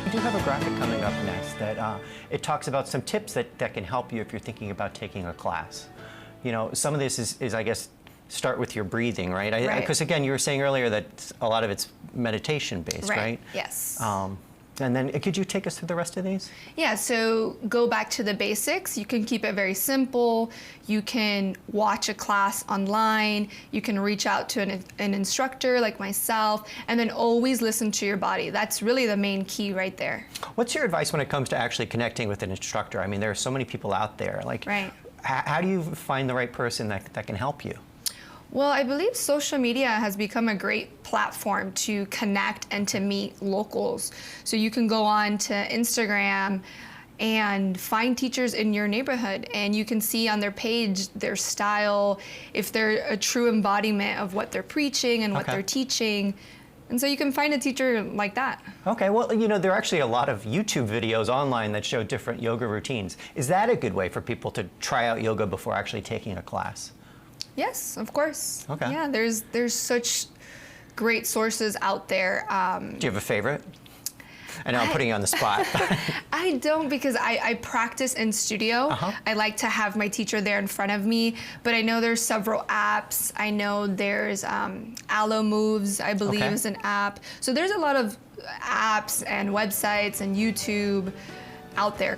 We do have a graphic coming up next that it talks about some tips that can help you if you're thinking about taking a class. You know, some of this is I guess, start with your breathing, right? Because again, you were saying earlier that a lot of it's meditation based, right? Yes. And then could you take us through the rest of these? Yeah, so go back to the basics. You can keep it very simple. You can watch a class online. You can reach out to an instructor like myself, and then always listen to your body. That's really the main key right there. What's your advice when it comes to actually connecting with an instructor? I mean, there are so many people out there. Like, how do you find the right person that can help you? Well, I believe social media has become a great platform to connect and to meet locals. So you can go on to Instagram and find teachers in your neighborhood, and you can see on their page their style, if they're a true embodiment of what they're preaching and what they're teaching. And so you can find a teacher like that. Okay, well, you know, there are actually a lot of YouTube videos online that show different yoga routines. Is that a good way for people to try out yoga before actually taking a class? Yes, of course. Okay. Yeah, there's such great sources out there. Do you have a favorite? I know I'm putting you on the spot. I don't, because I practice in studio. I like to have my teacher there in front of me, but I know there's several apps. I know there's Alo Moves, I believe is an app. So there's a lot of apps and websites and YouTube out there.